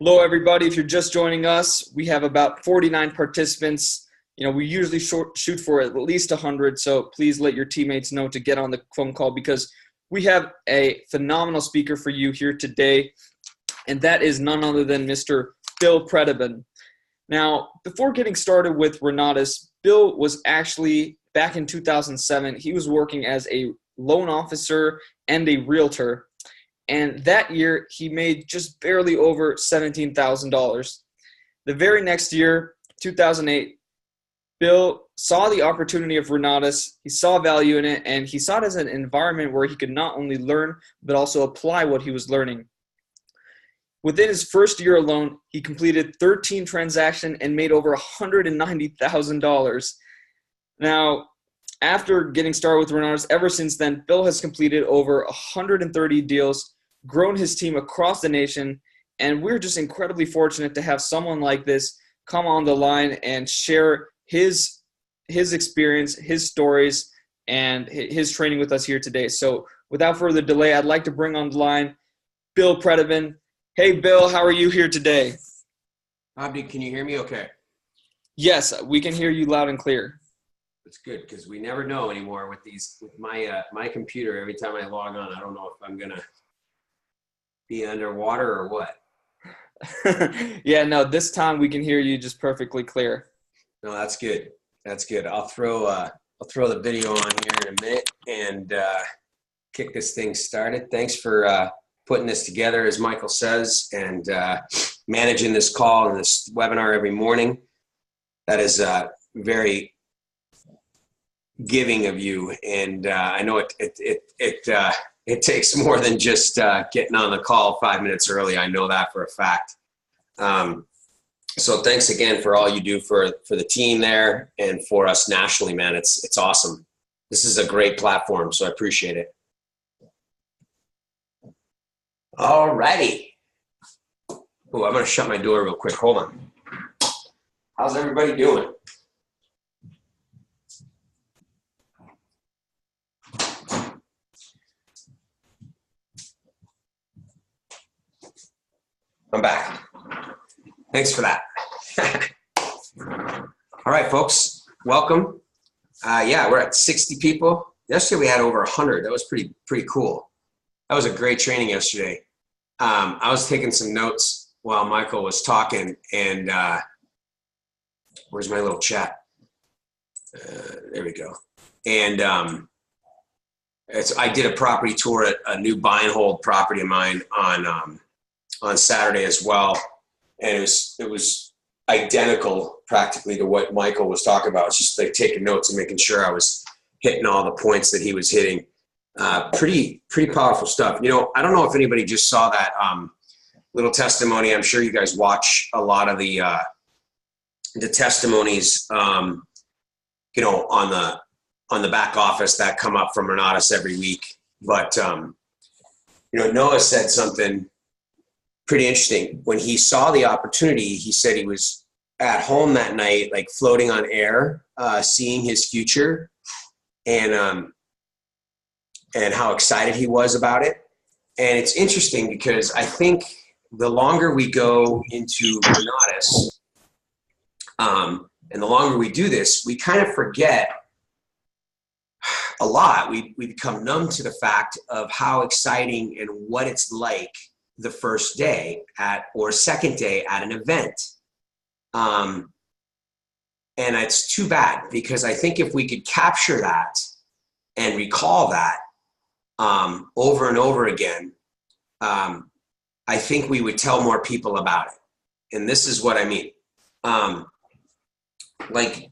Hello, everybody. If you're just joining us, we have about 49 participants. We usually shoot for at least 100, so please let your teammates know to get on the phone call because we have a phenomenal speaker for you here today, and that is none other than Mr. Bill Predebon. Now, before getting started with Renatus, Bill was actually, back in 2007, he was working as a loan officer and a realtor. And that year, he made just barely over $17,000. The very next year, 2008, Bill saw the opportunity of Renatus. He saw value in it, and he saw it as an environment where he could not only learn, but also apply what he was learning. Within his first year alone, he completed 13 transactions and made over $190,000. Now, after getting started with Renatus, ever since then, Bill has completed over 130 deals, grown his team across the nation, and we're just incredibly fortunate to have someone like this come on the line and share his experience, his stories, and his training with us here today. So without further delay, I'd like to bring on the line Bill Predebon. Hey, Bill, how are you here today? Abdi, can you hear me okay? Yes, we can hear you loud and clear. That's good because we never know anymore with my computer. Every time I log on, I don't know if I'm going to be underwater or what. Yeah, no, this time we can hear you just perfectly clear. No, that's good. That's good. I'll throw the video on here in a minute and kick this thing started. Thanks for putting this together, as Michael says, and managing this call and this webinar every morning. That is very giving of you, and I know it takes more than just getting on the call 5 minutes early. I know that for a fact. So thanks again for all you do for the team there and for us nationally, man. It's awesome. This is a great platform, so I appreciate it. All righty. Oh, I'm going to shut my door real quick. Hold on. How's everybody doing? I'm back. Thanks for that. All right, folks, welcome. Yeah, we're at 60 people. Yesterday we had over 100. That was pretty cool. That was a great training yesterday. I was taking some notes while Michael was talking, and where's my little chat? There we go. And I did a property tour at a new buy and hold property of mine on Saturday as well, and it was identical practically to what Michael was talking about. It's just like taking notes and making sure I was hitting all the points that he was hitting. Pretty powerful stuff. I don't know if anybody just saw that little testimony. I'm sure you guys watch a lot of the testimonies, on the back office that come up from Renatus every week. But Noah said something pretty interesting. When he saw the opportunity, he said he was at home that night, like floating on air, seeing his future, and how excited he was about it. And it's interesting because I think the longer we go into Renatus, and the longer we do this, we kind of forget a lot. We become numb to the fact of how exciting and what it's like the first day or second day at an event. And it's too bad because I think if we could capture that and recall that over and over again, I think we would tell more people about it. And this is what I mean. Like,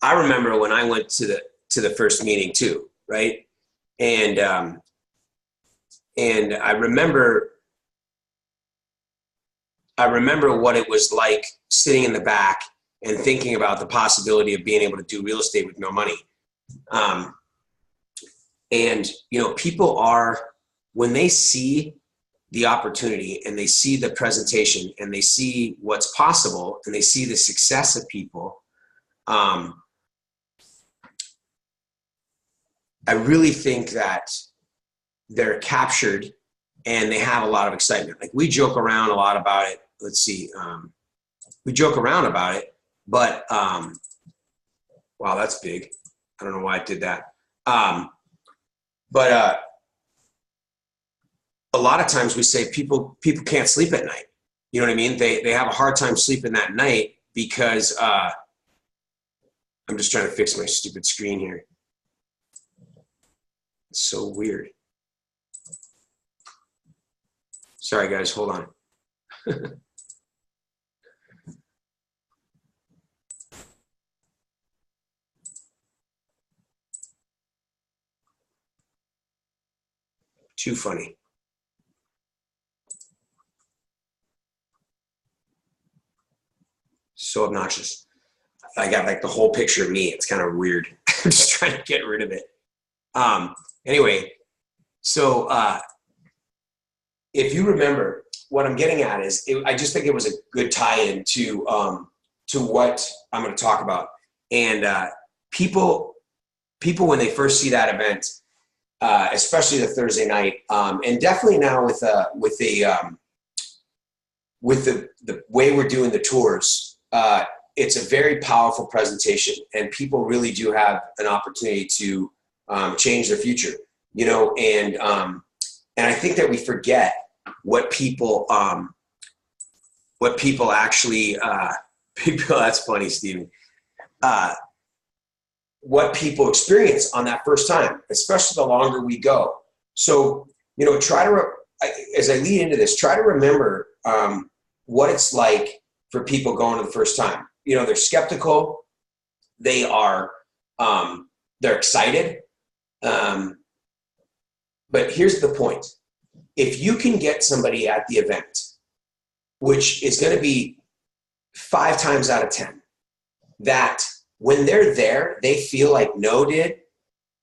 I remember when I went to the first meeting too, right? And I remember what it was like sitting in the back and thinking about the possibility of being able to do real estate with no money. And people are, when they see the opportunity and they see the presentation and they see what's possible and they see the success of people, I really think that they're captured and they have a lot of excitement. Like we joke around a lot about it. Let's see. We joke around about it, but wow, that's big. I don't know why I did that. But a lot of times we say people can't sleep at night. You know what I mean? They have a hard time sleeping that night because I'm just trying to fix my stupid screen here. It's so weird. Sorry guys, hold on. Too funny. So obnoxious. I got like the whole picture of me. It's kind of weird. I'm just trying to get rid of it. Anyway, so if you remember, what I'm getting at is, I just think it was a good tie-in to what I'm going to talk about. And people when they first see that event, especially the Thursday night, and definitely now with the way we're doing the tours, it's a very powerful presentation, and people really do have an opportunity to change their future, you know. And I think that we forget what people actually people. That's funny, Steven. What people experience on that first time, especially the longer we go. So, you know, as I lead into this, try to remember what it's like for people going to the first time. You know, they're skeptical, they are, they're excited. But here's the point. If you can get somebody at the event, which is going to be 5 times out of 10, that when they're there, they feel like Noah did,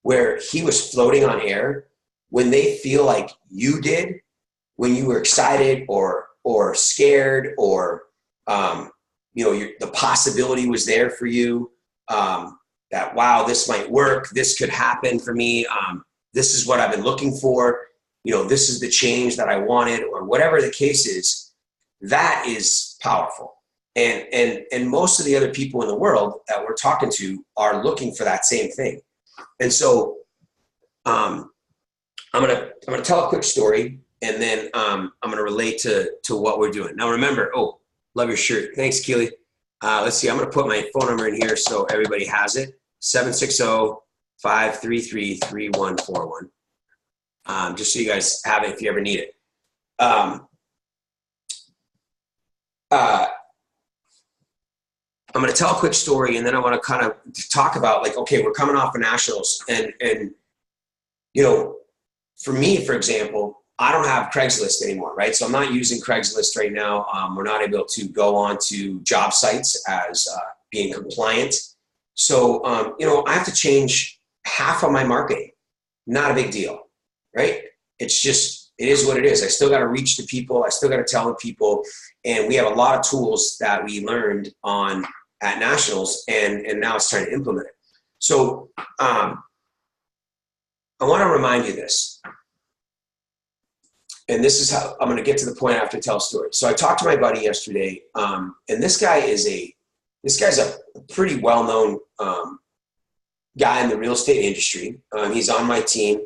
where he was floating on air, when they feel like you did, when you were excited or scared, or you know, the possibility was there for you, that, wow, this might work, this could happen for me, this is what I've been looking for, you know, this is the change that I wanted, or whatever the case is. That is powerful. And most of the other people in the world that we're talking to are looking for that same thing. And so I'm gonna tell a quick story, and then I'm gonna relate to what we're doing. Now remember, oh, love your shirt. Thanks, Keely. Let's see, I'm gonna put my phone number in here so everybody has it. 760-533-3141. Just so you guys have it if you ever need it. I'm going to tell a quick story, and then I want to kind of talk about, like, okay, we're coming off of nationals, and you know, for me, for example, I don't have Craigslist anymore, right? So I'm not using Craigslist right now. We're not able to go on to job sites as being compliant. So, you know, I have to change half of my marketing. Not a big deal, right? It's just, it is what it is. I still got to reach the people. I still got to tell the people. And we have a lot of tools that we learned at nationals, and now it's time to implement it. So I want to remind you this. And this is how I'm going to get to the point I have to tell a story. So I talked to my buddy yesterday, and this guy's a pretty well-known guy in the real estate industry. He's on my team,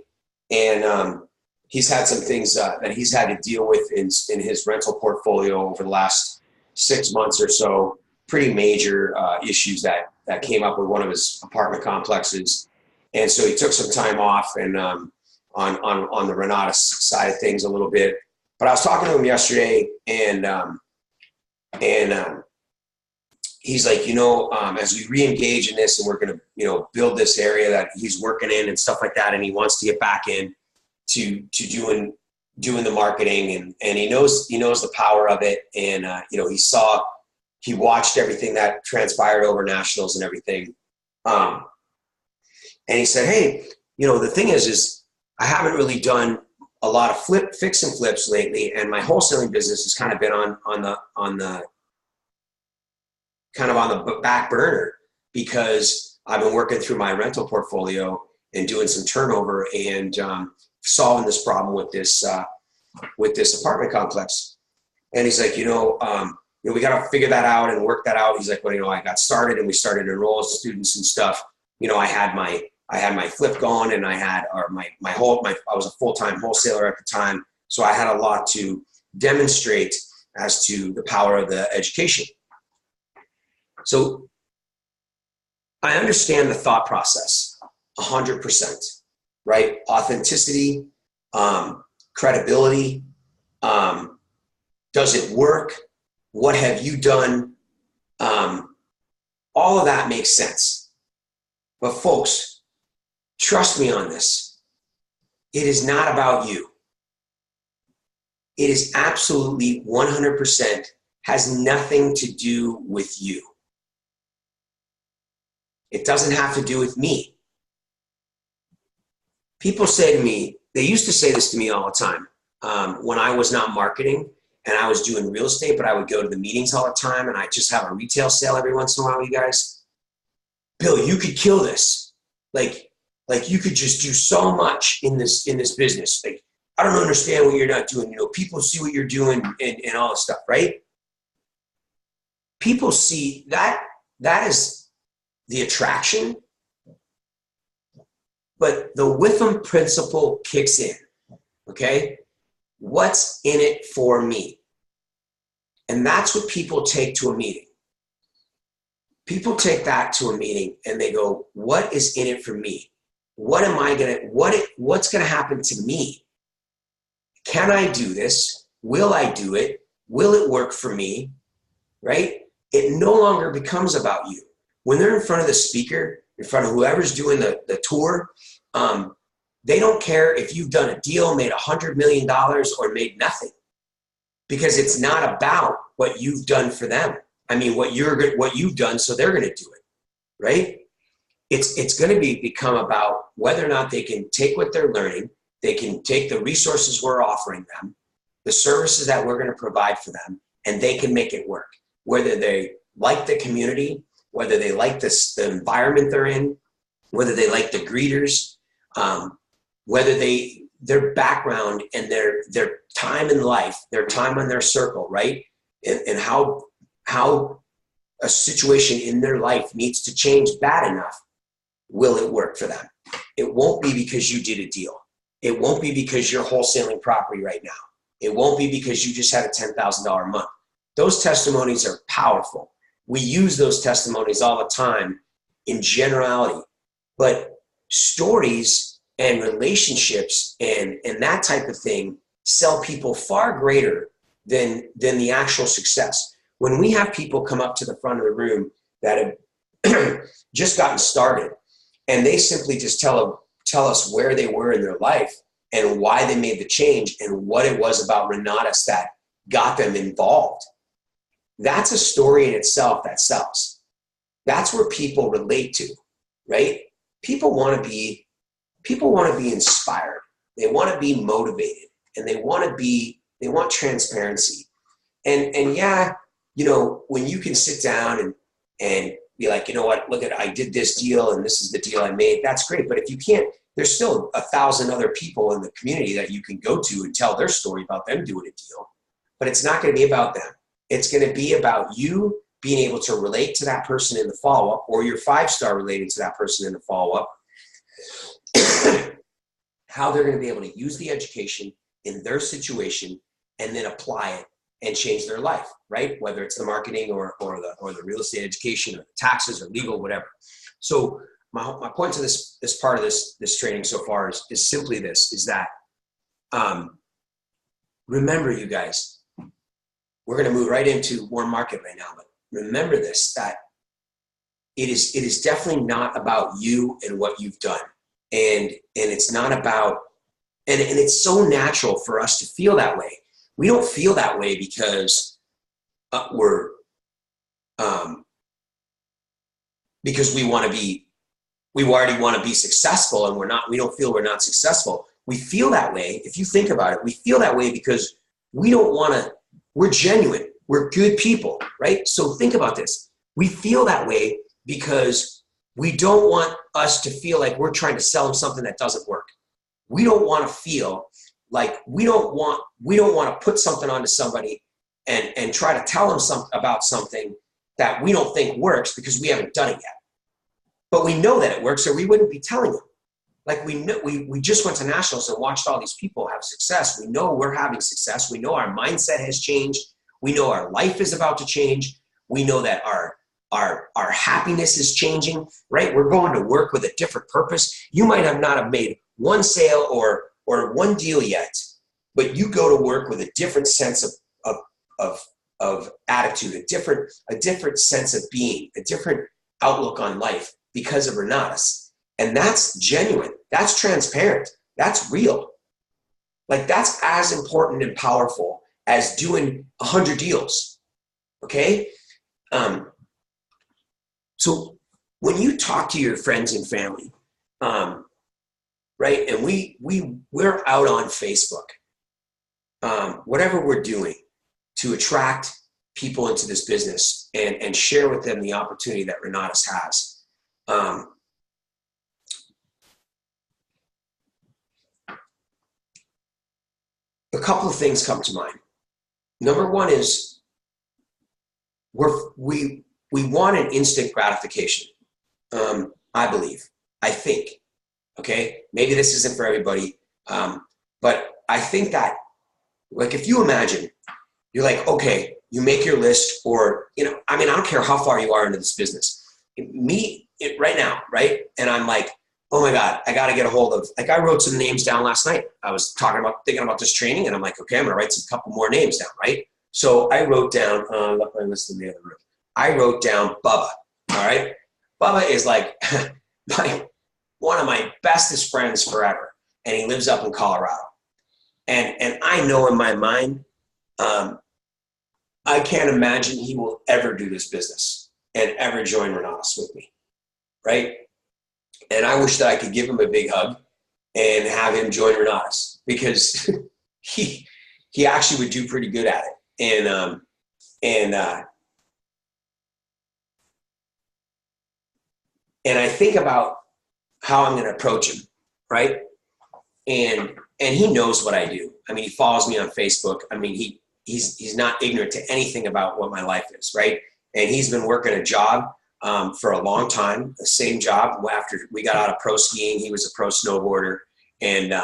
and he's had some things that he's had to deal with in his rental portfolio over the last 6 months or so. Pretty major issues that came up with one of his apartment complexes, and so he took some time off and on the Renata side of things a little bit. But I was talking to him yesterday, and he's like, you know, as we re-engage in this, and we're going to, you know, build this area that he's working in and stuff like that, and he wants to get back in to doing the marketing, and he knows the power of it, and you know, he watched everything that transpired over nationals and everything, and he said, hey, you know, the thing is I haven't really done a lot of fix and flips lately, and my wholesaling business has kind of been on the back burner, because I've been working through my rental portfolio and doing some turnover, and solving this problem with this with this apartment complex. And he's like, we got to figure that out and work that out. He's like, well, I got started and we started to enroll students and stuff. I had my flip going, and I was a full-time wholesaler at the time. So I had a lot to demonstrate as to the power of the education. So I understand the thought process 100%, right? Authenticity, credibility, does it work? What have you done? All of that makes sense. But folks, trust me on this. It is not about you. It is absolutely 100% has nothing to do with you. It doesn't have to do with me. People say to me, they used to say this to me all the time when I was not marketing and I was doing real estate, but I would go to the meetings all the time and I just have a retail sale every once in a while, you guys. Bill, you could kill this. Like you could just do so much in this business. Like, I don't understand what you're not doing. People see what you're doing and all this stuff, right? People see that is the attraction, but the Witham principle kicks in, okay? What's in it for me? And that's what people take to a meeting. People take that to a meeting and they go, what is in it for me? What's going to happen to me? Can I do this? Will I do it? Will it work for me? Right? It no longer becomes about you. When they're in front of the speaker, in front of whoever's doing the tour, they don't care if you've done a deal, made $100 million or made nothing, because it's not about what you've done for them. I mean, what you've done, so they're going to do it, right? It's going to become about whether or not they can take what they're learning, they can take the resources we're offering them, the services that we're going to provide for them, and they can make it work. Whether they like the community, whether they like the environment they're in, whether they like the greeters, whether their background and their time in life, their time on their circle, right? And how a situation in their life needs to change bad enough, will it work for them? It won't be because you did a deal. It won't be because you're wholesaling property right now. It won't be because you just had a $10,000 month. Those testimonies are powerful. We use those testimonies all the time in generality, but stories and relationships and that type of thing sell people far greater than the actual success. When we have people come up to the front of the room that have just gotten started and they simply just tell us where they were in their life and why they made the change and what it was about Renatus that got them involved, that's a story in itself that sells. That's where people relate to, right? People want to be inspired. They want to be motivated, and they want transparency. And yeah, when you can sit down and be like, you know what, look I did this deal and this is the deal I made, that's great. But if you can't, there's still 1,000 other people in the community that you can go to and tell their story about them doing a deal. But it's not going to be about them. It's going to be about you being able to relate to that person in the follow-up, or your 5-star relating to that person in the follow-up, how they're going to be able to use the education in their situation and then apply it and change their life, right? Whether it's the marketing or the real estate education or the taxes or legal, whatever. So my point to this part of this training so far is simply this, is that remember, you guys, we're going to move right into warm market right now, but remember this, that it is definitely not about you and what you've done. And it's not about, and it's so natural for us to feel that way. We don't feel that way because because we already want to be successful and we don't feel we're not successful. We feel that way. If you think about it, we feel that way because we're genuine. We're good people, right? So think about this. We feel that way because we don't want us to feel like we're trying to sell them something that doesn't work. We don't want to feel like we don't want to put something onto somebody and try to tell them about something that we don't think works because we haven't done it yet. But we know that it works, or we wouldn't be telling them. Like we know, we just went to nationals and watched all these people have success. We know we're having success. We know our mindset has changed. We know our life is about to change. We know that our happiness is changing, right? We're going to work with a different purpose. You might not have made one sale or one deal yet, but you go to work with a different sense of attitude, a different sense of being, a different outlook on life because of Renatus. And that's genuine. That's transparent. That's real. Like that's as important and powerful as doing 100 deals. Okay. So when you talk to your friends and family, right, and we're out on Facebook, whatever we're doing to attract people into this business and share with them the opportunity that Renatus has. A couple of things come to mind. Number one is we want an instant gratification. I believe, I think, okay, maybe this isn't for everybody, but I think that, like, if you imagine, you're like, okay, you make your list, or, you know, I mean, I don't care how far you are into this business. Right now, right? And I'm like, oh my God, I got to get a hold of, like, I wrote some names down last night. I was thinking about this training, and I'm like, okay, I'm going to write some couple more names down, right? So I wrote down, let me list in the other room. I wrote down Bubba, all right? Bubba is like one of my bestest friends forever, and he lives up in Colorado. And I know in my mind, I can't imagine he will ever do this business and ever join Renatus with me, right? And I wish that I could give him a big hug and have him join Renatus, because he actually would do pretty good at it. And I think about how I'm going to approach him, right? And he knows what I do. I mean, he follows me on Facebook. I mean, he's not ignorant to anything about what my life is, right? And he's been working a job for a long time, the same job. After we got out of pro skiing, he was a pro snowboarder, and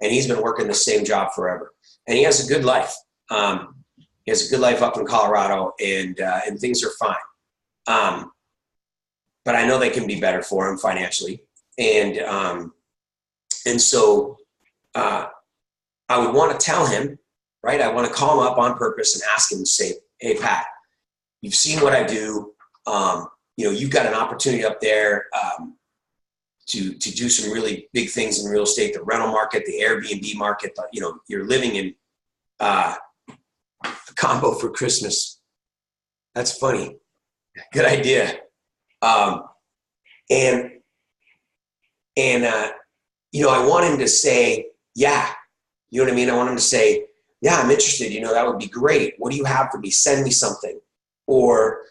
he's been working the same job forever. And he has a good life. He has a good life up in Colorado, and things are fine. But I know they can be better for him financially. And so I would want to tell him, right? I want to call him up on purpose and ask him to say, hey, Pat, you've seen what I do. You know, you've got an opportunity up there to do some really big things in real estate, the rental market, the Airbnb market. But, you know, you're living in a combo for Christmas. That's funny. Good idea. You know, I want him to say, yeah, you know what I mean? I want him to say, yeah, I'm interested. You know, that would be great. What do you have for me? Send me something. Or,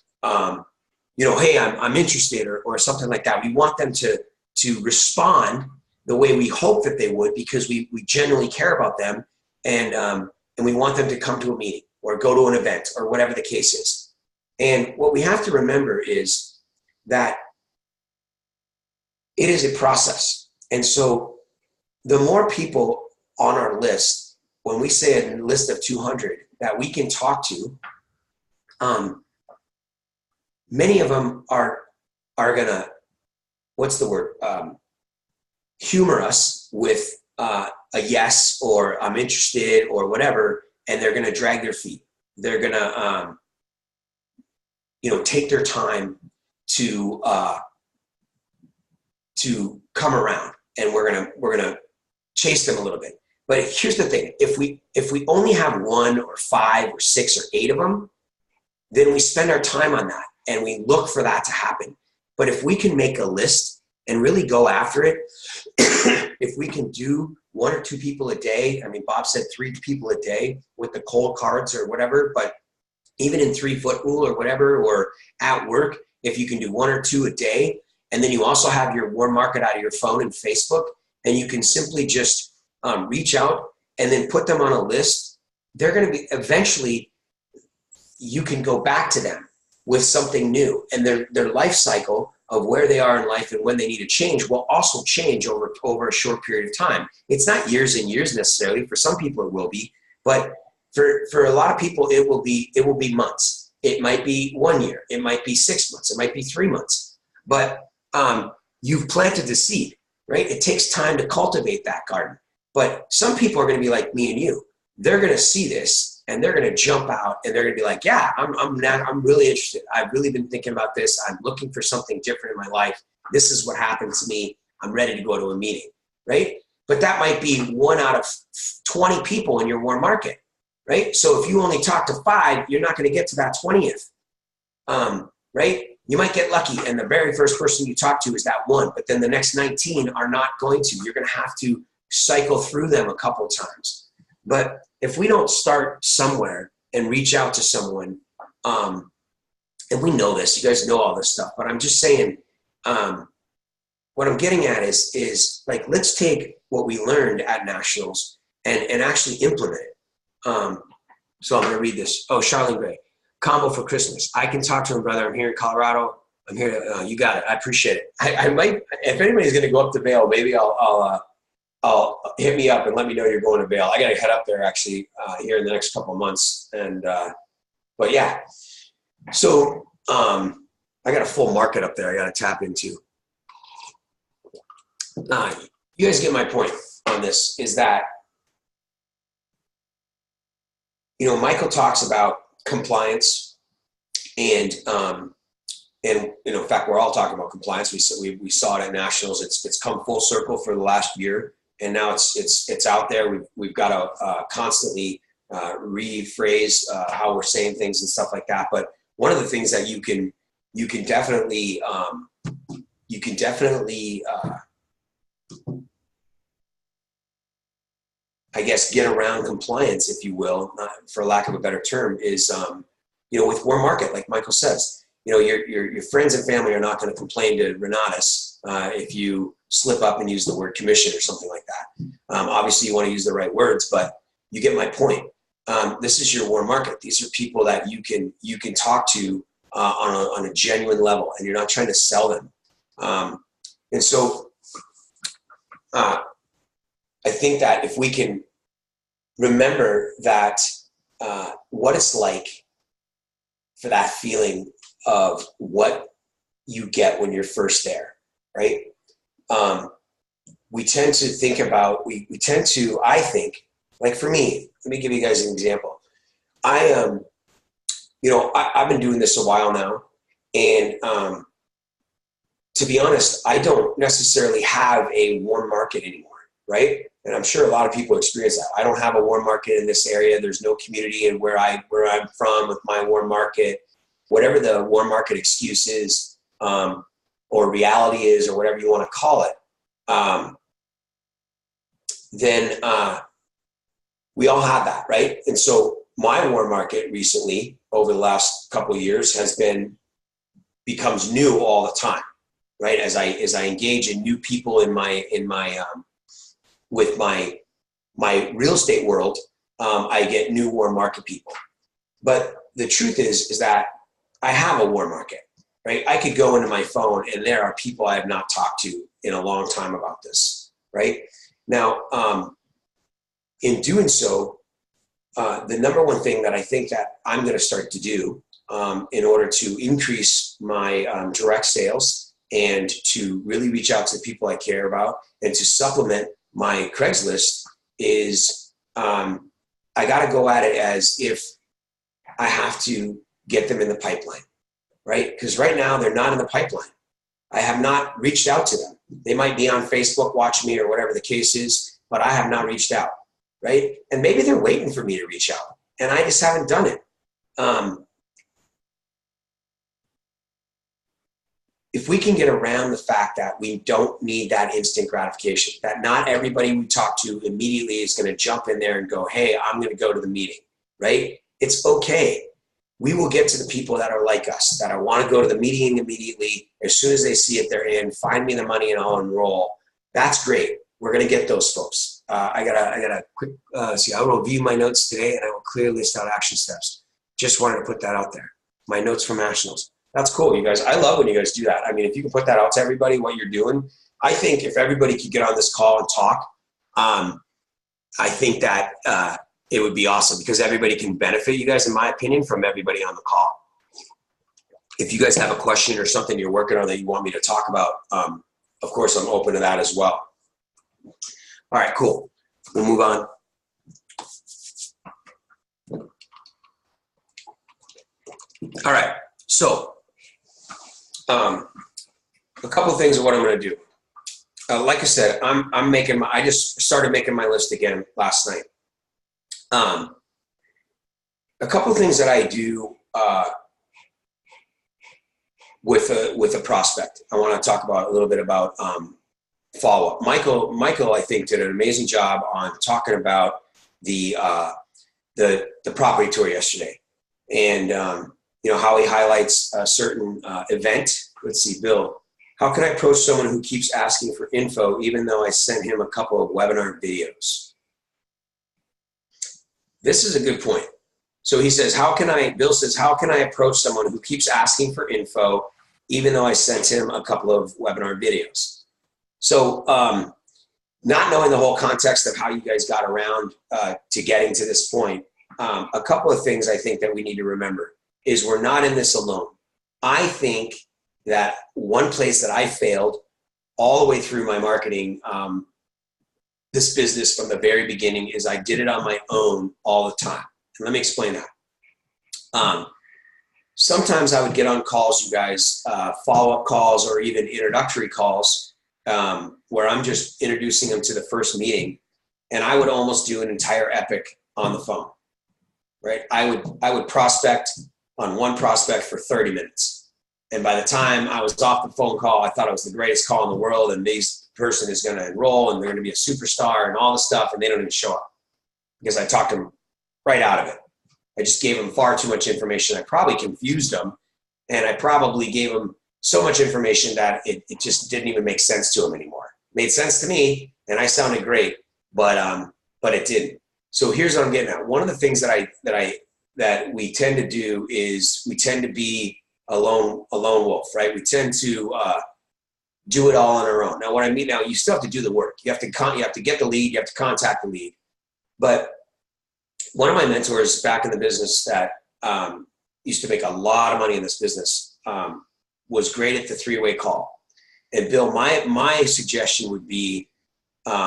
you know, hey, I'm interested, or something like that. We want them to respond the way we hope that they would, because we genuinely care about them. And we want them to come to a meeting or go to an event or whatever the case is. And what we have to remember is that it is a process. And so the more people on our list, when we say a list of 200 that we can talk to, many of them are gonna, what's the word? Humor us with a yes, or I'm interested, or whatever, and they're gonna drag their feet. They're gonna, you know, take their time to come around, and we're gonna chase them a little bit. But here's the thing: if we only have 1 or 5 or 6 or 8 of them, then we spend our time on that and we look for that to happen. But if we can make a list and really go after it, if we can do 1 or 2 people a day, I mean, Bob said 3 people a day with the cold cards or whatever, but even in 3-foot rule or whatever, or at work, if you can do 1 or 2 a day, and then you also have your warm market out of your phone and Facebook, and you can simply just reach out and then put them on a list, they're going to be eventually, you can go back to them with something new, and their life cycle of where they are in life and when they need to change will also change over a short period of time. It's not years and years necessarily. For some people it will be, but for a lot of people it will be months. It might be 1 year. It might be 6 months. It might be 3 months. But you've planted the seed, right? It takes time to cultivate that garden. But some people are going to be like me and you. They're going to see this and they're going to jump out and they're going to be like, yeah, I'm really interested. I've really been thinking about this. I'm looking for something different in my life. This is what happened to me. I'm ready to go to a meeting, right? But that might be 1 out of 20 people in your warm market, right? So if you only talk to 5, you're not going to get to that 20th, right? You might get lucky and the very first person you talk to is that one, but then the next 19 are not going to. You're going to have to cycle through them a couple times. But if we don't start somewhere and reach out to someone, and we know this, you guys know all this stuff, but I'm just saying, what I'm getting at is like, let's take what we learned at Nationals and actually implement it. So I'm going to read this. Oh, Charlene Gray, combo for Christmas. I can talk to him, brother. I'm here in Colorado. I'm here. You got it. I appreciate it. I might, if anybody's going to go up to Vail, maybe I'll hit me up and let me know you're going to Vail. I got to head up there actually here in the next couple of months. And, but yeah, so I got a full market up there I got to tap into. You guys get my point on this, is that, you know, Michael talks about compliance and you know, in fact, we're all talking about compliance. We saw it at Nationals. It's come full circle for the last year. And now it's out there. We've got to constantly rephrase how we're saying things and stuff like that. But one of the things that you can definitely I guess get around compliance, if you will, for lack of a better term, is you know, with warm market, like Michael says, you know, your friends and family are not going to complain to Renatus if you slip up and use the word commission or something like that. Obviously, you want to use the right words, but you get my point. This is your warm market. These are people that you can talk to on a genuine level, and you're not trying to sell them. And so I think that if we can remember that what it's like for that feeling of what you get when you're first there, right? We tend to think about, we tend to, I think, like for me, let me give you guys an example. You know, I've been doing this a while now, and to be honest, I don't necessarily have a warm market anymore, right? And I'm sure a lot of people experience that. I don't have a warm market in this area. There's no community in where I'm from with my warm market. Whatever the warm market excuse is, or reality is, or whatever you want to call it, then we all have that, right? And so my warm market recently, over the last couple of years, becomes new all the time, right? As I engage in new people with my real estate world, I get new warm market people. But the truth is that I have a warm market, right? I could go into my phone and there are people I have not talked to in a long time about this, right? Now, in doing so, the number one thing that I think that I'm going to start to do in order to increase my direct sales and to really reach out to the people I care about and to supplement my Craigslist is I got to go at it as if I have to get them in the pipeline, right? Because right now they're not in the pipeline. I have not reached out to them. They might be on Facebook, watch me, or whatever the case is, but I have not reached out, right? And maybe they're waiting for me to reach out, and I just haven't done it. If we can get around the fact that we don't need that instant gratification, that not everybody we talk to immediately is going to jump in there and go, hey, I'm going to go to the meeting, right? It's okay. We will get to the people that are like us, that I want to go to the meeting immediately. As soon as they see it, they're in. Find me the money and I'll enroll. That's great. We're going to get those folks. I gotta quick see. I will review my notes today, and I will clearly list out action steps. Just wanted to put that out there. My notes from nationals. That's cool, you guys. I love when you guys do that. I mean, if you can put that out to everybody, what you're doing. I think if everybody could get on this call and talk, I think that it would be awesome because everybody can benefit, you guys, in my opinion, from everybody on the call. If you guys have a question or something you're working on that you want me to talk about, of course, I'm open to that as well. All right, cool. We'll move on. All right, so a couple of things of what I'm going to do. Like I said, I just started making my list again last night. A couple of things that I do with a prospect. I want to talk about a little bit about follow-up. Michael, I think, did an amazing job on talking about the property tour yesterday, and how he highlights a certain event. Let's see, Bill. How can I approach someone who keeps asking for info even though I sent him a couple of webinar videos? This is a good point. So he says, Bill says, how can I approach someone who keeps asking for info even though I sent him a couple of webinar videos? So not knowing the whole context of how you guys got around to getting to this point, a couple of things I think that we need to remember is we're not in this alone. I think that one place that I failed all the way through my marketing, this business from the very beginning, is I did it on my own all the time. And let me explain that. Sometimes I would get on calls, you guys, follow-up calls or even introductory calls where I'm just introducing them to the first meeting, and I would almost do an entire epic on the phone, right? I would prospect on one prospect for 30 minutes. And by the time I was off the phone call, I thought it was the greatest call in the world, and this person is going to enroll and they're going to be a superstar and all this stuff, and they don't even show up because I talked them right out of it. I just gave them far too much information. I probably confused them, and I probably gave them so much information that it just didn't even make sense to them anymore. It made sense to me, and I sounded great, but it didn't. So here's what I'm getting at. One of the things that we tend to do is we tend to be a lone wolf, right? We tend to do it all on our own. Now, what I mean now, you still have to do the work. You have to get the lead. You have to contact the lead. But one of my mentors back in the business that used to make a lot of money in this business was great at the three-way call. And Bill, my suggestion would be, get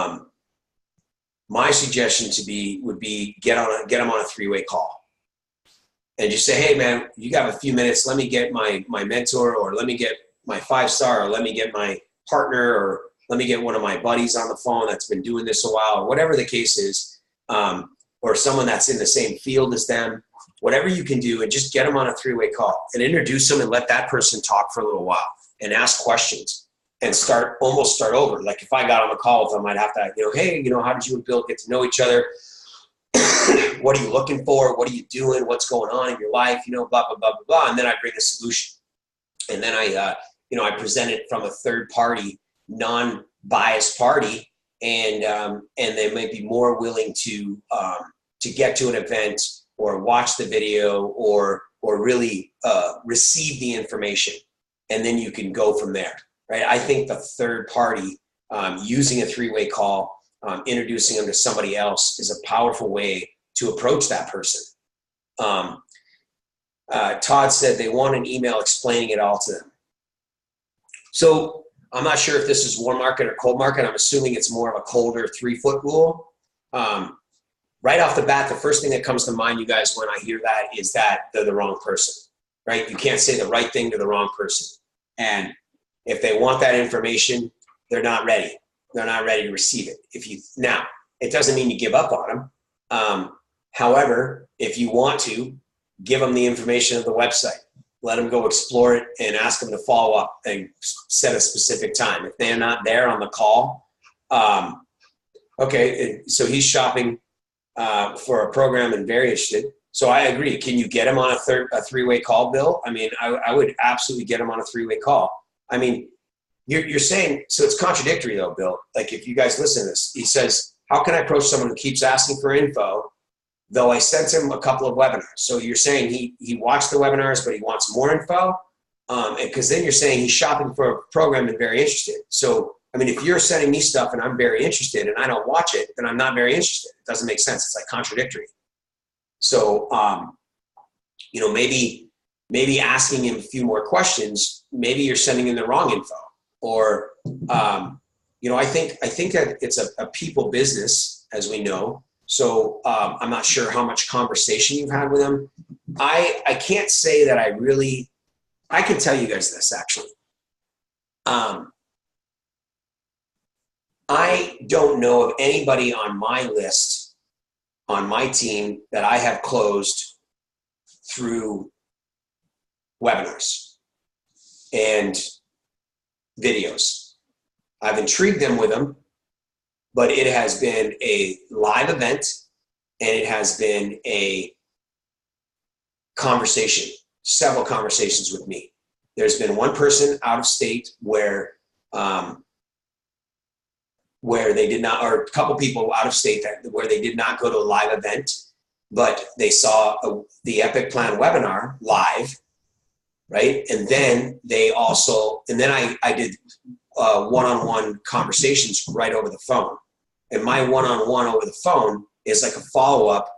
them on a three-way call. And just say, hey, man, you got a few minutes. Let me get my mentor, or let me get my 5-star, or let me get my partner, or let me get one of my buddies on the phone that's been doing this a while, or whatever the case is, or someone that's in the same field as them, whatever you can do, and just get them on a three-way call and introduce them and let that person talk for a little while and ask questions and almost start over. Like if I got on the call with them, I'd have to, hey, how did you and Bill get to know each other? What are you looking for? What are you doing? What's going on in your life? Blah, blah, blah, blah, blah. And then I bring the solution. And then I present it from a third party, non-biased party. And they might be more willing to get to an event or watch the video or really receive the information. And then you can go from there, right? I think the third party using a three-way call, introducing them to somebody else is a powerful way to approach that person. Todd said they want an email explaining it all to them. So I'm not sure if this is warm market or cold market. I'm assuming it's more of a colder 3-foot rule. Right off the bat, the first thing that comes to mind, you guys, when I hear that is that they're the wrong person, right? You can't say the right thing to the wrong person. And if they want that information, they're not ready. They're not ready to receive it. Now, it doesn't mean you give up on them. However, if you want to, give them the information of the website. Let them go explore it and ask them to follow up and set a specific time. If they're not there on the call, okay, so he's shopping for a program and very interested. So I agree. Can you get him on a three-way call, Bill? I mean, I would absolutely get him on a three-way call. I mean, you're saying, so it's contradictory though, Bill. Like if you guys listen to this, he says, how can I approach someone who keeps asking for info, though I sent him a couple of webinars? So you're saying he watched the webinars, but he wants more info? Because then you're saying he's shopping for a program and very interested. So, I mean, if you're sending me stuff and I'm very interested and I don't watch it, then I'm not very interested. It doesn't make sense. It's like contradictory. So, you know, maybe asking him a few more questions, maybe you're sending him the wrong info. Or, you know, I think that it's a people business, as we know. So I'm not sure how much conversation you've had with him. I can't say that I can tell you guys this, actually. I don't know of anybody on my list, on my team, that I have closed through webinars and videos. I've intrigued them with them, but it has been a live event and it has been a conversation, several conversations with me. There's been one person out of state where they did not, or a couple people out of state where they did not go to a live event, but they saw the Epic Plan webinar live, right? And then I did one-on-one conversations right over the phone. And my one-on-one over the phone is like a follow-up,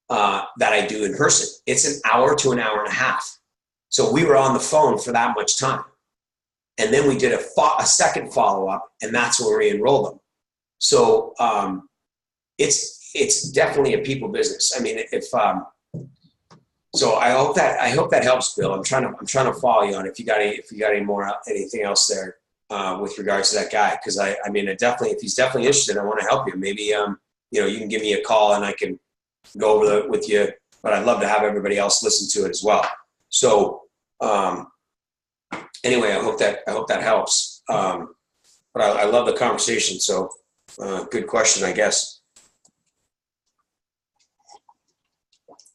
that I do in person. It's an hour to an hour and a half. So we were on the phone for that much time. And then we did a second follow-up, and that's where we enrolled them. So it's definitely a people business. I mean, so I hope that helps, Bill. I'm trying to follow you on it. If you got anything else there with regards to that guy, because I mean, if he's definitely interested, I want to help you. Maybe you know, you can give me a call and I can go over it with you. But I'd love to have everybody else listen to it as well. So anyway, I hope that helps. But I love the conversation. So good question, I guess.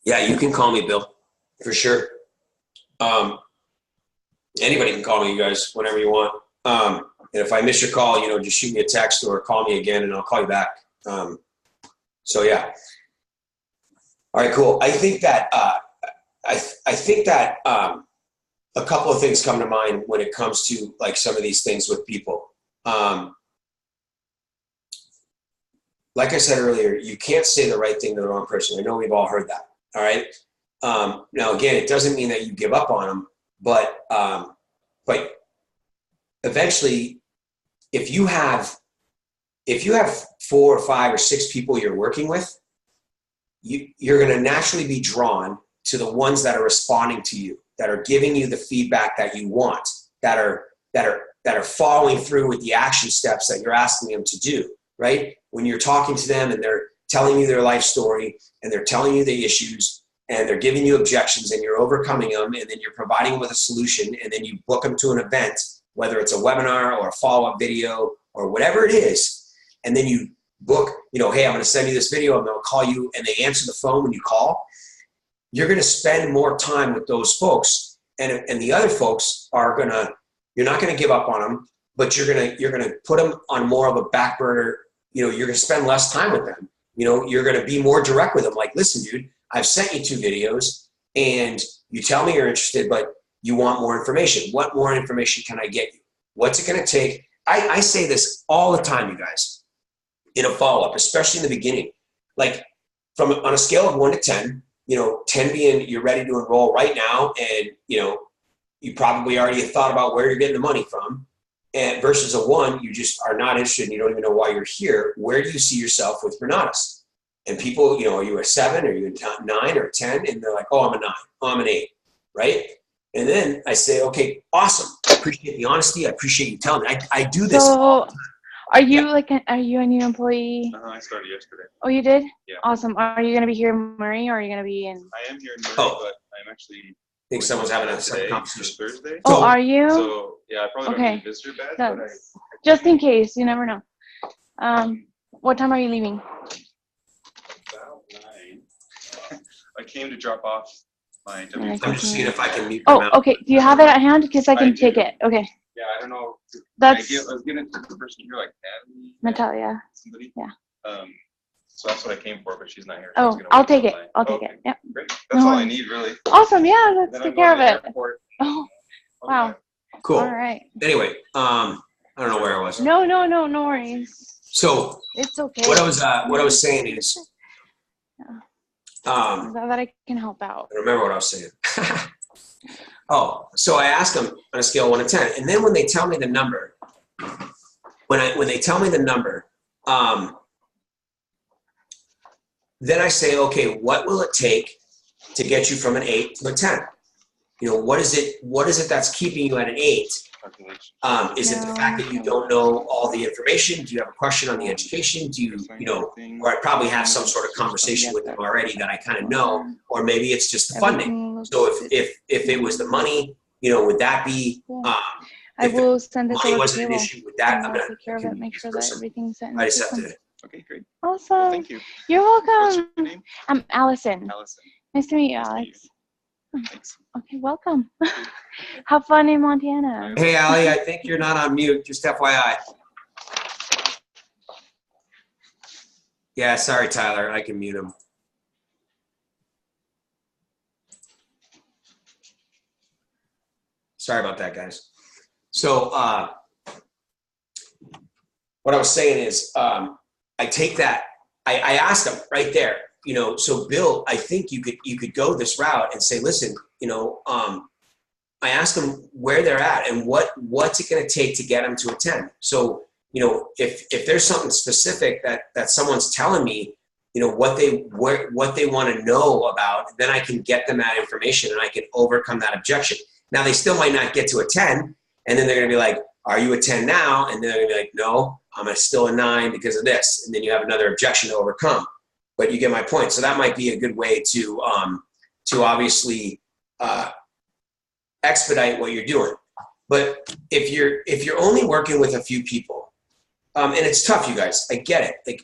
Yeah, you can call me, Bill, for sure. Anybody can call me, you guys, whenever you want. And if I miss your call, you know, just shoot me a text or call me again and I'll call you back. So yeah. All right, cool. I think that a couple of things come to mind when it comes to like some of these things with people. Like I said earlier, you can't say the right thing to the wrong person. I know we've all heard that. All right. Now, again, it doesn't mean that you give up on them, but eventually, if you have 4 or 5 or 6 people you're working with, you're going to naturally be drawn to the ones that are responding to you, that are giving you the feedback that you want, that are following through with the action steps that you're asking them to do. Right? When you're talking to them and they're telling you their life story and they're telling you the issues and they're giving you objections and you're overcoming them, and then you're providing them with a solution, and then you book them to an event, whether it's a webinar or a follow-up video or whatever it is, and then you book, you know, hey, I'm going to send you this video, I'm going to call you, and they answer the phone when you call. You're going to spend more time with those folks, and the other folks you're not going to give up on them, but you're going to put them on more of a back burner. You know, you're going to spend less time with them. You know, you're going to be more direct with them. Like, listen, dude, I've sent you 2 videos and you tell me you're interested, but you want more information. What more information can I get you? What's it going to take? I say this all the time, you guys, in a follow-up, especially in the beginning. Like, on a scale of 1 to 10, you know, 10 being you're ready to enroll right now, and, you know, you probably already have thought about where you're getting the money from, and versus a 1, you just are not interested and you don't even know why you're here. Where do you see yourself with Renatus? And people, you know, are you a 7? Are you a 9 or a 10? And they're like, oh, I'm a 9. Oh, I'm an 8, right? And then I say, okay, awesome. I appreciate the honesty. I appreciate you telling me. I do this. So, are you a new employee? I started yesterday. Oh, you did? Yeah. Awesome. Are you going to be here in Murray, or are you going to be in? I am here in Murray, but I'm actually. I think someone's having a today, conversation. Thursday. Oh, are you? So yeah, I probably don't need a visitor badge, but Just in case, you never know. What time are you leaving? About 9. I came to drop off my W. I'm just seeing if I can mute them Oh, out. okay. Do you have it at hand? Because I can take it. Okay. Yeah, I don't know. That's I was getting to the person here, like Natalia. somebody. Yeah. So that's what I came for, but she's not here. So I was Oh, gonna I'll wait take till it. nine. I'll take Okay, it. Yep. great. That's No all I worries. need, really. Awesome. Yeah, let's Then take I'm care of going to it. the airport. Oh, I'll be wow. back. Cool. All right. Anyway, I don't know where I was. No worries. So It's okay. what I was saying is, I'm glad that I can help out. I don't remember what I was saying. Oh, so I ask them on a scale of 1 to 10, and then when they tell me the number, when they tell me the number, then I say, okay, what will it take to get you from an 8 to a 10? You know, what is it that's keeping you at an 8? Is it the fact that you don't know all the information? Do you have a question on the education? Do you know, or I probably have some sort of conversation with them already that I kind of know, or maybe it's just the funding. So if it was the money, you know, would that be, I will send this money over to wasn't an payroll. issue with that? And I'm they'll gonna take care of it. Make sure that everything's set in I the just have system. to. Okay, great. Awesome. Well, thank you. You're What's welcome. your name? I'm Allison. Allison. Nice to meet you, Nice to meet Alex. Thanks. Okay, welcome. Have fun in Montana. Hey, Allie, I think you're not on mute. Just FYI. Yeah, sorry, Tyler. I can mute him. Sorry about that, guys. So what I was saying is I take that. I asked him right there, you know, so Bill, I think you could go this route and say, listen, you know, I asked them where they're at and what's it going to take to get them to a 10. So, you know, if there's something specific that someone's telling me, you know, what they want to know about, then I can get them that information and I can overcome that objection. Now they still might not get to a 10, and then they're going to be like, are you a 10 now? And then they're going to be like, no, I'm still a 9 because of this. And then you have another objection to overcome. But you get my point. So that might be a good way to obviously expedite what you're doing. But if you're only working with a few people, and it's tough, you guys, I get it. Like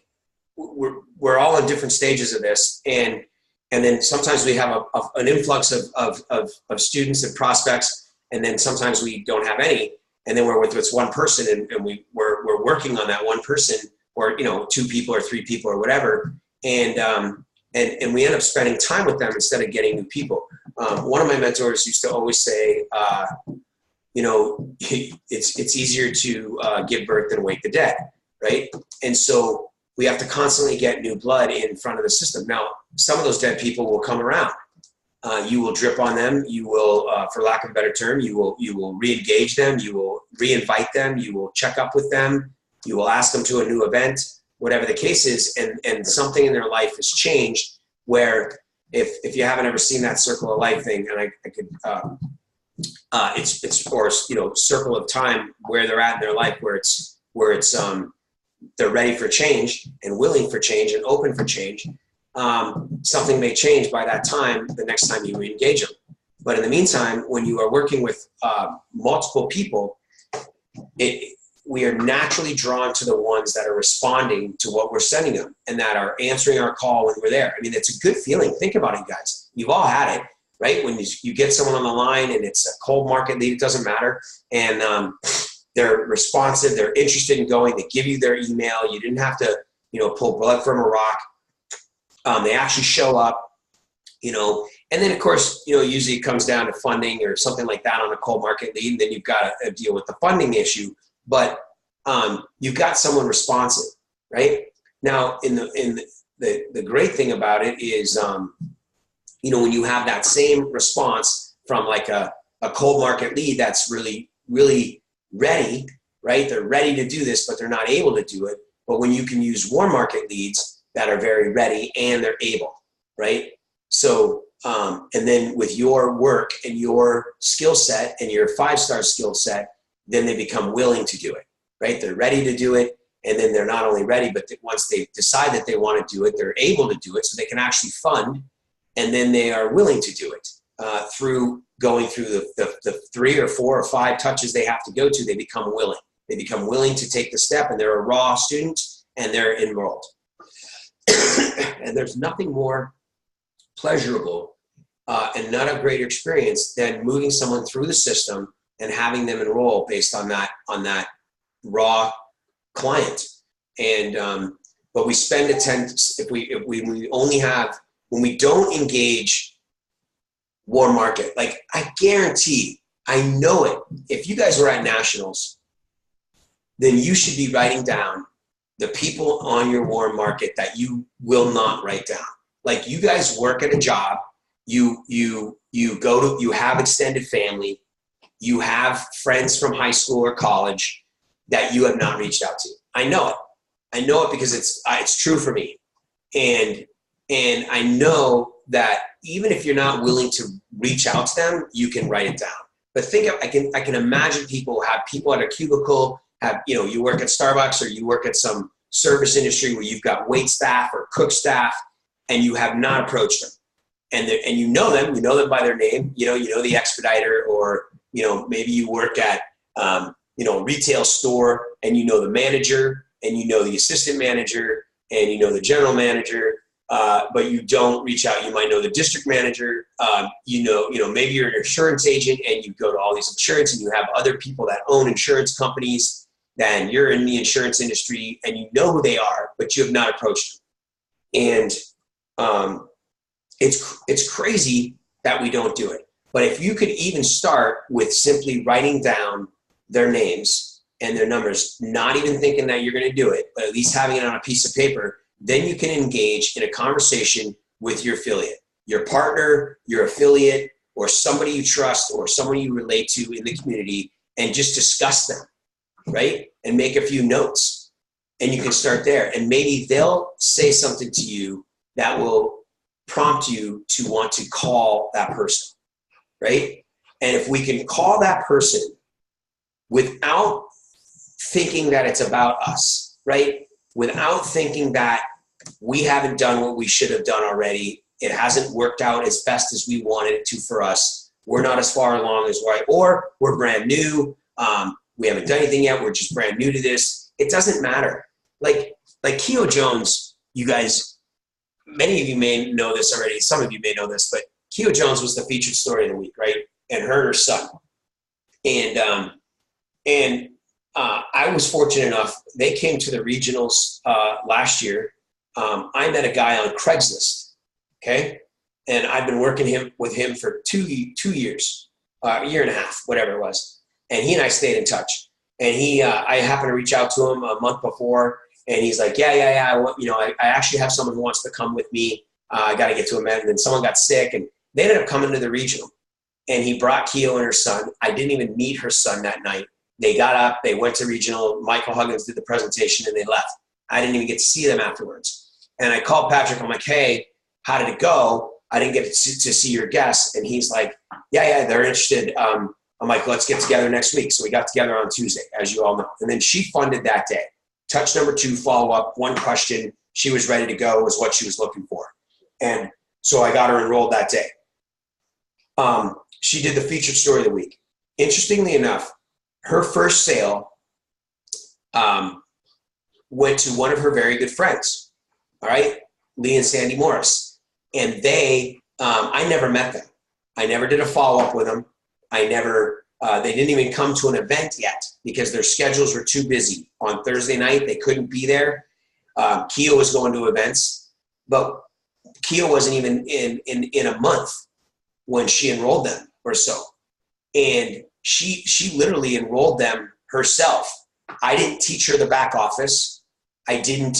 we're all in different stages of this, and then sometimes we have an influx of students and prospects, and then sometimes we don't have any, and then we're with this one person, and we're working on that one person, or you know, 2 people or 3 people or whatever, and we end up spending time with them instead of getting new people. One of my mentors used to always say, you know, it's easier to give birth than wake the dead, right? And so we have to constantly get new blood in front of the system. Now, some of those dead people will come around. You will drip on them. You will, for lack of a better term, you will re-engage them. You will re-invite them. You will check up with them. You will ask them to a new event, whatever the case is, and something in their life has changed. Where if you haven't ever seen that circle of life thing, and I could, it's or you know, circle of time where they're at in their life, where it's they're ready for change and willing for change and open for change. Something may change by that time, the next time you engage them. But in the meantime, when you are working with multiple people, we are naturally drawn to the ones that are responding to what we're sending them and that are answering our call when we're there. I mean, it's a good feeling. Think about it, guys. You've all had it, right? When you get someone on the line and it's a cold market lead, it doesn't matter. And they're responsive, they're interested in going, they give you their email. You didn't have to, you know, pull blood from a rock. They actually show up, you know, and then of course, you know, usually it comes down to funding or something like that on a cold market lead. And then you've got to deal with the funding issue, but you've got someone responsive, right? Now, the great thing about it is, you know, when you have that same response from like a cold market lead that's really, really ready, right? They're ready to do this, but they're not able to do it. But when you can use warm market leads that are very ready and they're able, right? So, and then with your work and your skill set and your 5-star skill set, then they become willing to do it, right? They're ready to do it. And then they're not only ready, but once they decide that they want to do it, they're able to do it so they can actually fund. And then they are willing to do it through going through the 3 or 4 or 5 touches they have to go to. They become willing. They become willing to take the step, and they're a raw student and they're enrolled. And there's nothing more pleasurable and not a greater experience than moving someone through the system and having them enroll based on that raw client. And but we spend if we only have, when we don't engage warm market, like I guarantee, I know it. If you guys were at nationals, then you should be writing down the people on your warm market that you will not write down. Like you guys work at a job, you have extended family, you have friends from high school or college that you have not reached out to. I know it. I know it because it's true for me. And I know that even if you're not willing to reach out to them, you can write it down. But I can imagine people have people at a cubicle, you work at Starbucks or you work at some service industry where you've got wait staff or cook staff and you have not approached them. And you know them by their name, you know the expediter, or maybe you work at a retail store and you know the manager and you know the assistant manager and you know the general manager, but you don't reach out. You might know the district manager, maybe you're an insurance agent and you go to all these insurance and you have other people that own insurance companies, then you're in the insurance industry and you know who they are, but you have not approached them. And it's crazy that we don't do it. But if you could even start with simply writing down their names and their numbers, not even thinking that you're going to do it, but at least having it on a piece of paper, then you can engage in a conversation with your affiliate, your partner, your affiliate, or somebody you trust or someone you relate to in the community, and just discuss them, right? And make a few notes. And you can start there. And maybe they'll say something to you that will prompt you to want to call that person, right? And if we can call that person without thinking that it's about us, right? Without thinking that we haven't done what we should have done already, it hasn't worked out as best as we wanted it to for us, we're not as far along as or we're brand new, we haven't done anything yet, we're just brand new to this. It doesn't matter. Like Keo Jones, you guys, many of you may know this already, some of you may know this, but Keo Jones was the featured story of the week, right? And her son. And I was fortunate enough, they came to the regionals last year. I met a guy on Craigslist, okay? And I've been working with him for 2 years, a year and a half, whatever it was. And he and I stayed in touch. And I happened to reach out to him a month before, and he's like, yeah. I actually have someone who wants to come with me. I got to get to a event. And then someone got sick, and they ended up coming to the regional. And he brought Keo and her son. I didn't even meet her son that night. They got up, they went to regional. Michael Huggins did the presentation, and they left. I didn't even get to see them afterwards. And I called Patrick. I'm like, hey, how did it go? I didn't get to see your guests. And he's like, yeah, they're interested. I'm like, let's get together next week. So we got together on Tuesday, as you all know. And then she funded that day. Touch number 2, follow-up, 1 question. She was ready to go, was what she was looking for. And so I got her enrolled that day. She did the featured story of the week. Interestingly enough, her first sale went to one of her very good friends, all right, Lee and Sandy Morris. And I never met them. I never did a follow-up with them. They didn't even come to an event yet because their schedules were too busy. On Thursday night, they couldn't be there. Keo was going to events, but Keo wasn't even in a month when she enrolled them or so. And she literally enrolled them herself. I didn't teach her the back office. I didn't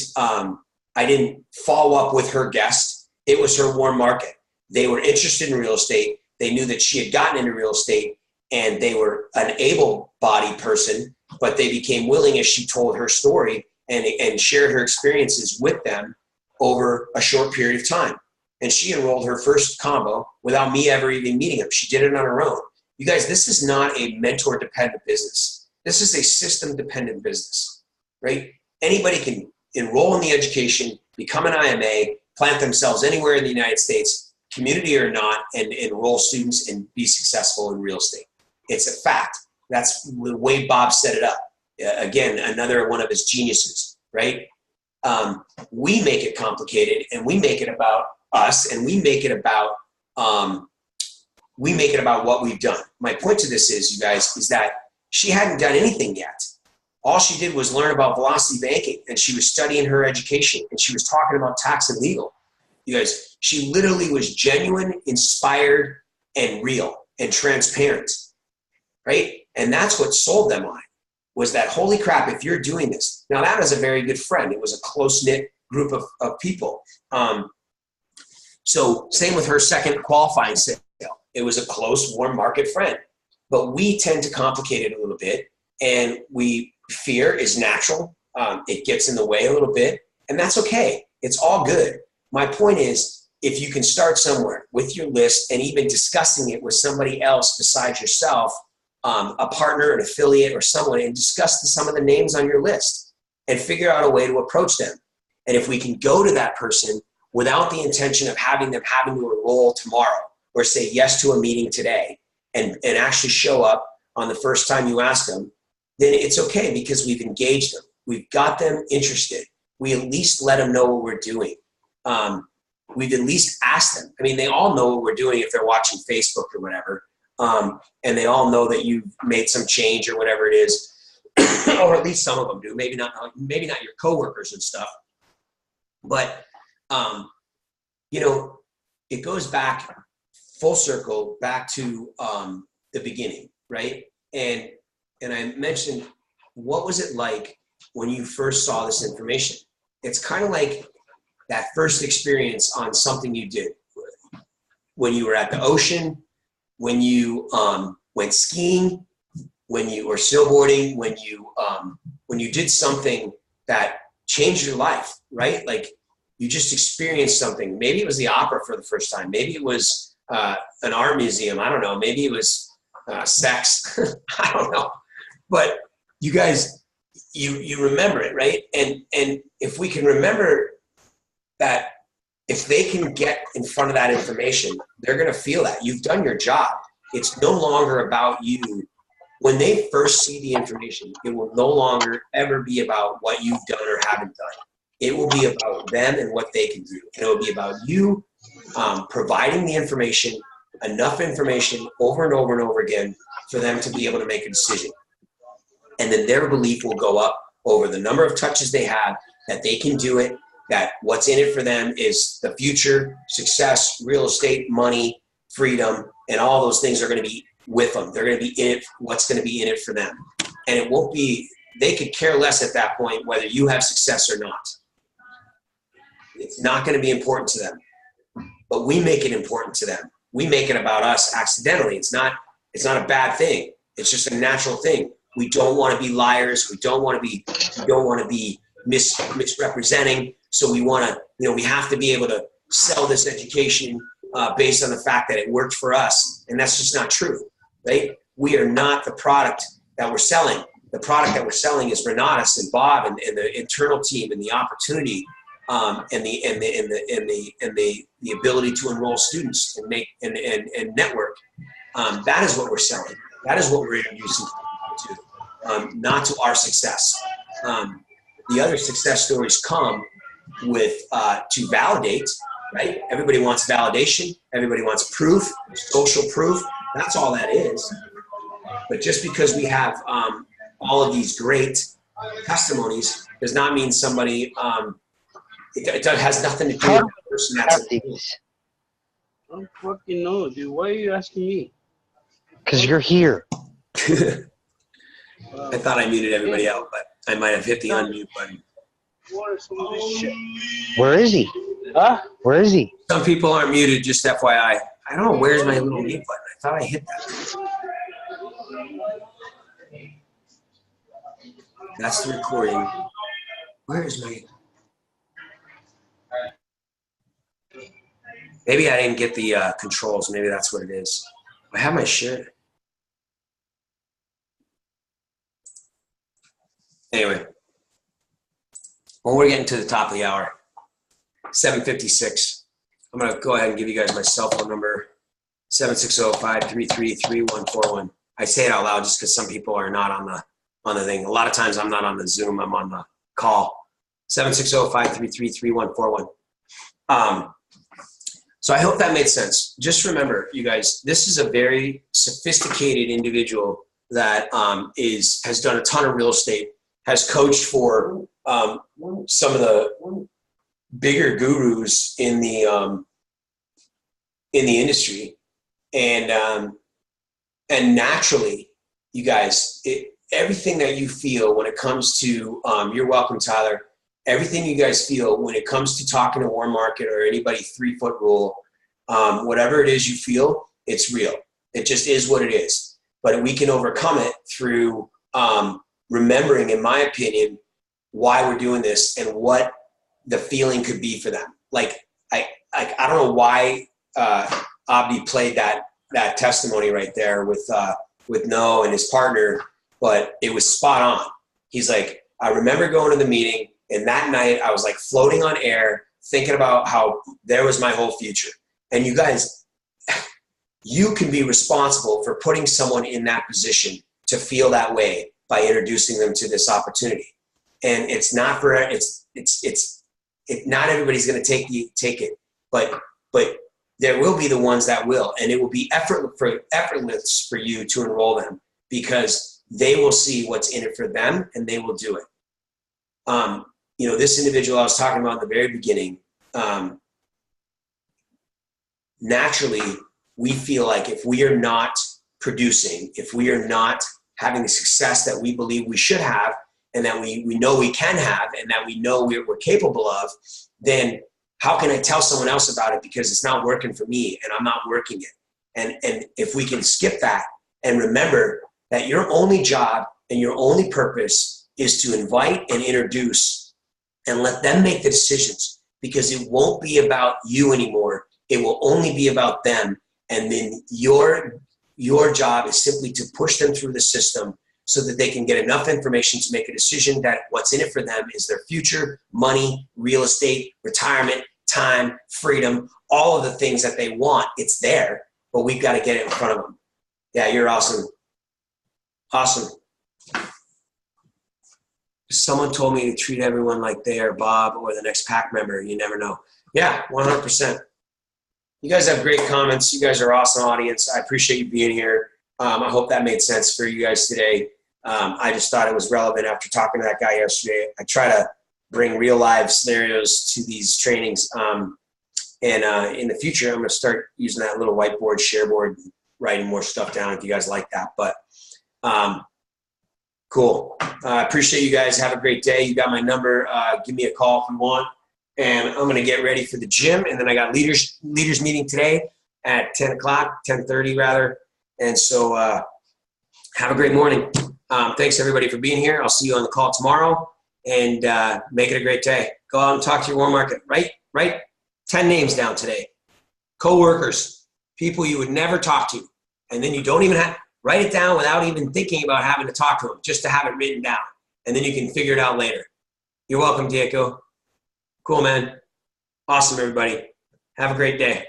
follow up with her guest. It was her warm market. They were interested in real estate. They knew that she had gotten into real estate, and they were an able-bodied person, but they became willing as she told her story and shared her experiences with them over a short period of time. And she enrolled her first combo without me ever even meeting them. She did it on her own. You guys, this is not a mentor-dependent business. This is a system-dependent business, right? Anybody can enroll in the education, become an IMA, plant themselves anywhere in the United States, community or not, and enroll students and be successful in real estate. It's a fact. That's the way Bob set it up. Again, another one of his geniuses, right? We make it complicated, and we make it about us, and we make it about we make it about what we've done. My point to this is, you guys, is that she hadn't done anything yet. All she did was learn about velocity banking, and she was studying her education, and she was talking about tax and legal. You guys, she literally was genuine, inspired, and real and transparent, right? And that's what sold them on, was that, holy crap, if you're doing this. Now, that was a very good friend. It was a close-knit group of people. So same with her second qualifying sale. It was a close, warm market friend. But we tend to complicate it a little bit, and fear is natural. It gets in the way a little bit, and that's okay. It's all good. My point is, if you can start somewhere with your list and even discussing it with somebody else besides yourself, a partner, an affiliate, or someone, and discuss some of the names on your list and figure out a way to approach them. And if we can go to that person without the intention of having them having to enroll tomorrow or say yes to a meeting today and actually show up on the first time you ask them, then it's okay, because we've engaged them. We've got them interested. We at least let them know what we're doing. We've at least asked them. I mean, they all know what we're doing if they're watching Facebook or whatever. And they all know that you've made some change or whatever it is, or at least some of them do. Maybe not your coworkers and stuff. But, it goes back full circle back to the beginning, right? And I mentioned, what was it like when you first saw this information? It's kind of like that first experience on something you did. When you were at the ocean, when you went skiing, when you were snowboarding, when you did something that changed your life, right? Like, you just experienced something. Maybe it was the opera for the first time. Maybe it was an art museum. I don't know. Maybe it was sex. I don't know. But you guys, you remember it, right? And if we can remember that, if they can get in front of that information, they're going to feel that. You've done your job. It's no longer about you. When they first see the information, it will no longer ever be about what you've done or haven't done. It will be about them and what they can do. And it will be about you providing the information, enough information over and over and over again for them to be able to make a decision. And then their belief will go up over the number of touches they have, that they can do it, that what's in it for them is the future, success, real estate, money, freedom, and all those things are going to be with them. They're going to be in it, what's going to be in it for them. And it won't be, they could care less at that point whether you have success or not. It's not going to be important to them. But we make it important to them. We make it about us accidentally. It's not a bad thing. It's just a natural thing. We don't want to be liars. We don't want to be misrepresenting. So we want to, we have to be able to sell this education based on the fact that it worked for us. And that's just not true, right? We are not the product that we're selling. The product that we're selling is Renatus and Bob and the internal team and the opportunity and the ability to enroll students and make and network. That is what we're selling. That is what we're introducing to, not to our success. The other success stories come with to validate, right? Everybody wants validation. Everybody wants proof, social proof. That's all that is. But just because we have all of these great testimonies does not mean somebody. It has nothing to do with the person that's in the I don't fucking know, dude. Why are you asking me? Because you're here. I thought I muted everybody out, but I might have hit the unmute button. What is some of this shit? Where is he? Huh? Where is he? Some people aren't muted, just FYI. I don't know, where's my little mute button? I thought I hit that. That's the recording. Where is my... Maybe I didn't get the controls. Maybe that's what it is. I have my shit. Anyway. Well, we're getting to the top of the hour. 7:56. I'm going to go ahead and give you guys my cell phone number. 760-533-3141. I say it out loud just because some people are not on the thing. A lot of times I'm not on the Zoom. I'm on the call. 760-533-3141. So I hope that made sense. Just remember, you guys, this is a very sophisticated individual that has done a ton of real estate, has coached for some of the bigger gurus in the industry, and naturally, you guys, everything that you feel when it comes to you're welcome, Tyler. Everything you guys feel when it comes to talking to Warren Market or anybody 3-foot rule, whatever it is you feel, it's real. It just is what it is. But we can overcome it through remembering, in my opinion, why we're doing this and what the feeling could be for them. Like I don't know why Abdi played that testimony right there with Noah and his partner, but it was spot on. He's like, I remember going to the meeting, and that night I was like floating on air, thinking about how there was my whole future. And you guys, you can be responsible for putting someone in that position to feel that way by introducing them to this opportunity. And it's not for not everybody's going to take it, but there will be the ones that will, and it will be effortless for you to enroll them because they will see what's in it for them and they will do it. This individual I was talking about in the very beginning, naturally, we feel like if we are not producing, if we are not having the success that we believe we should have and that we know we can have and that we know we're capable of, then how can I tell someone else about it because it's not working for me and I'm not working it? And if we can skip that and remember that your only job and your only purpose is to invite and introduce and let them make the decisions, because it won't be about you anymore. It will only be about them. And then your job is simply to push them through the system so that they can get enough information to make a decision that what's in it for them is their future, money, real estate, retirement, time, freedom, all of the things that they want. It's there, but we've got to get it in front of them. Yeah, you're awesome. Awesome. Someone told me to treat everyone like they are Bob or the next PAC member. You never know. Yeah, 100%. You guys have great comments. You guys are awesome audience. I appreciate you being here. I hope that made sense for you guys today. I just thought it was relevant after talking to that guy yesterday. I try to bring real live scenarios to these trainings. And in the future, I'm going to start using that little whiteboard, shareboard, writing more stuff down if you guys like that. But cool. I appreciate you guys. Have a great day. You got my number. Give me a call if you want. And I'm going to get ready for the gym. And then I got leaders meeting today at 10 o'clock, 10:30 rather. And so have a great morning. Thanks everybody for being here. I'll see you on the call tomorrow, and make it a great day. Go out and talk to your Warren Market. Write 10 names down today. Co-workers, people you would never talk to. And then you don't even write it down without even thinking about having to talk to them, just to have it written down. And then you can figure it out later. You're welcome, Diego. Cool, man. Awesome, everybody. Have a great day.